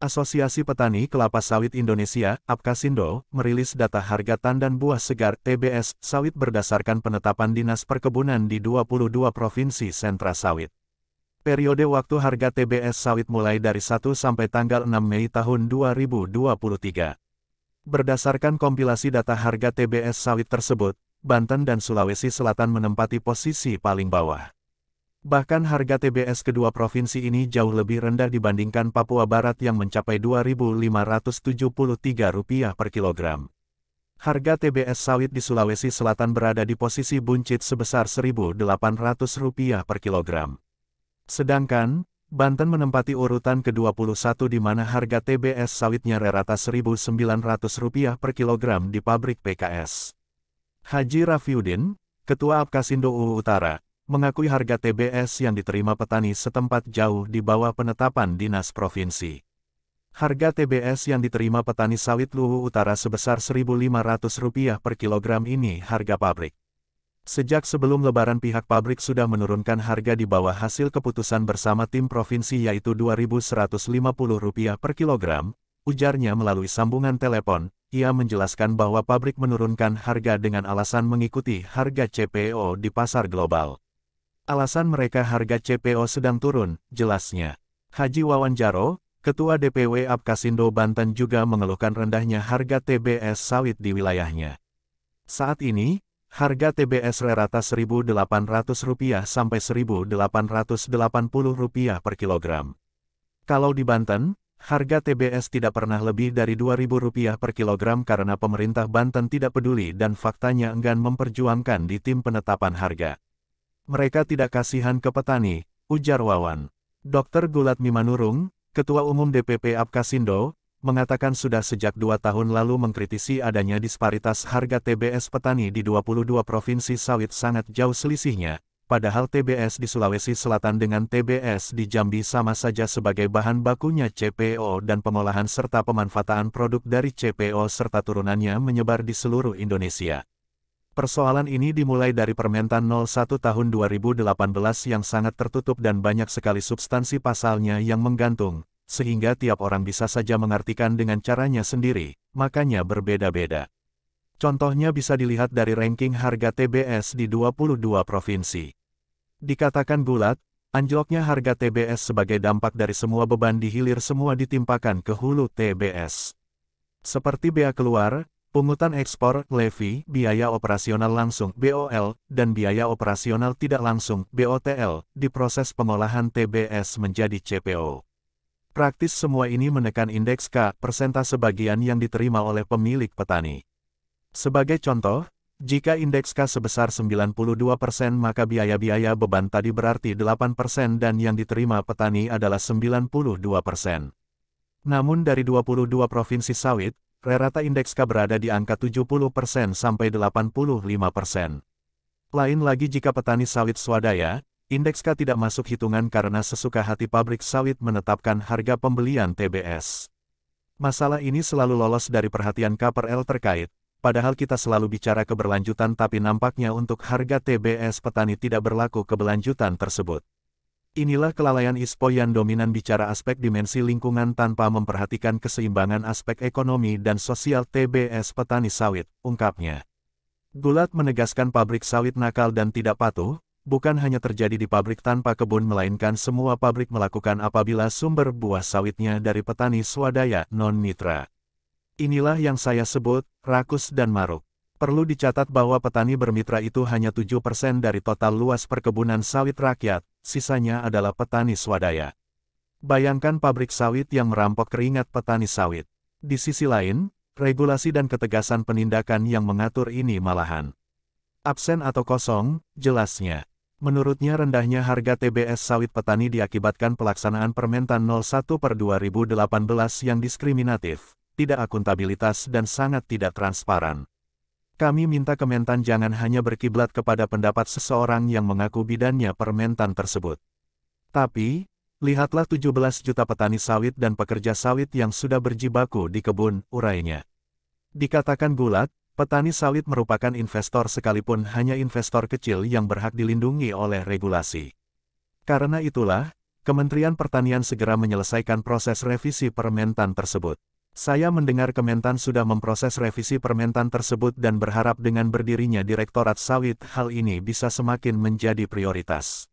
Asosiasi Petani Kelapa Sawit Indonesia, APKASindo, merilis data harga tandan buah segar (TBS) sawit berdasarkan penetapan Dinas Perkebunan di 22 provinsi sentra sawit. Periode waktu harga TBS sawit mulai dari 1 sampai tanggal 6 Mei tahun 2023. Berdasarkan kompilasi data harga TBS sawit tersebut, Banten dan Sulawesi Selatan menempati posisi paling bawah. Bahkan harga TBS kedua provinsi ini jauh lebih rendah dibandingkan Papua Barat yang mencapai Rp2.573 per kilogram. Harga TBS sawit di Sulawesi Selatan berada di posisi buncit sebesar Rp1.800 per kilogram. Sedangkan, Banten menempati urutan ke-21 di mana harga TBS sawitnya rata Rp1.900 per kilogram di pabrik PKS. Haji Rafiuddin, Ketua APKASindo UU Utara, mengakui harga TBS yang diterima petani setempat jauh di bawah penetapan Dinas Provinsi. Harga TBS yang diterima petani sawit UU Utara sebesar Rp1.500 per kilogram ini harga pabrik. Sejak sebelum Lebaran pihak pabrik sudah menurunkan harga di bawah hasil keputusan bersama tim provinsi yaitu Rp2.150 per kilogram, ujarnya melalui sambungan telepon. Ia menjelaskan bahwa pabrik menurunkan harga dengan alasan mengikuti harga CPO di pasar global. Alasan mereka harga CPO sedang turun, jelasnya. Haji Wawan Jaro, Ketua DPW APKASindo Banten juga mengeluhkan rendahnya harga TBS sawit di wilayahnya. Saat ini, harga TBS rata Rp1.800 sampai Rp1.880 per kilogram. Kalau di Banten, harga TBS tidak pernah lebih dari Rp2.000 per kilogram karena pemerintah Banten tidak peduli dan faktanya enggan memperjuangkan di tim penetapan harga. Mereka tidak kasihan ke petani, ujar Wawan. Dr. Gulat Mimanurung, Ketua Umum DPP APKASindo, mengatakan sudah sejak 2 tahun lalu mengkritisi adanya disparitas harga TBS petani di 22 provinsi sawit sangat jauh selisihnya, padahal TBS di Sulawesi Selatan dengan TBS di Jambi sama saja sebagai bahan bakunya CPO dan pengolahan serta pemanfaatan produk dari CPO serta turunannya menyebar di seluruh Indonesia. Persoalan ini dimulai dari Permentan 01 tahun 2018 yang sangat tertutup dan banyak sekali substansi pasalnya yang menggantung, sehingga tiap orang bisa saja mengartikan dengan caranya sendiri, makanya berbeda-beda. Contohnya bisa dilihat dari ranking harga TBS di 22 provinsi. Dikatakan Gulat, anjloknya harga TBS sebagai dampak dari semua beban di hilir semua ditimpakan ke hulu TBS. Seperti bea keluar, pungutan ekspor, levy, biaya operasional langsung (BOL), dan biaya operasional tidak langsung (BOTL) di proses pengolahan TBS menjadi CPO. Praktis semua ini menekan indeks K, persentase bagian yang diterima oleh pemilik petani. Sebagai contoh, jika indeks K sebesar 92% maka biaya-biaya beban tadi berarti 8% dan yang diterima petani adalah 92%. Namun dari 22 provinsi sawit, rata indeks K berada di angka 70% sampai 85%. Lain lagi jika petani sawit swadaya, indeks K tidak masuk hitungan karena sesuka hati pabrik sawit menetapkan harga pembelian TBS. Masalah ini selalu lolos dari perhatian KPRL terkait, padahal kita selalu bicara keberlanjutan tapi nampaknya untuk harga TBS petani tidak berlaku keberlanjutan tersebut. Inilah kelalaian ISPO yang dominan bicara aspek dimensi lingkungan tanpa memperhatikan keseimbangan aspek ekonomi dan sosial TBS petani sawit, ungkapnya. Gulat menegaskan pabrik sawit nakal dan tidak patuh, bukan hanya terjadi di pabrik tanpa kebun melainkan semua pabrik melakukan apabila sumber buah sawitnya dari petani swadaya non-mitra. Inilah yang saya sebut, rakus dan maruk. Perlu dicatat bahwa petani bermitra itu hanya 7% dari total luas perkebunan sawit rakyat, sisanya adalah petani swadaya. Bayangkan pabrik sawit yang merampok keringat petani sawit. Di sisi lain, regulasi dan ketegasan penindakan yang mengatur ini malahan absen atau kosong, jelasnya. Menurutnya rendahnya harga TBS sawit petani diakibatkan pelaksanaan Permentan 01/2018 yang diskriminatif, tidak akuntabilitas dan sangat tidak transparan. Kami minta Kementan jangan hanya berkiblat kepada pendapat seseorang yang mengaku bidannya Permentan tersebut. Tapi, lihatlah 17 juta petani sawit dan pekerja sawit yang sudah berjibaku di kebun, urainya. Dikatakan Gulat, petani sawit merupakan investor sekalipun hanya investor kecil yang berhak dilindungi oleh regulasi. Karena itulah, Kementerian Pertanian segera menyelesaikan proses revisi Permentan tersebut. Saya mendengar Kementan sudah memproses revisi Permentan tersebut dan berharap dengan berdirinya Direktorat Sawit hal ini bisa semakin menjadi prioritas.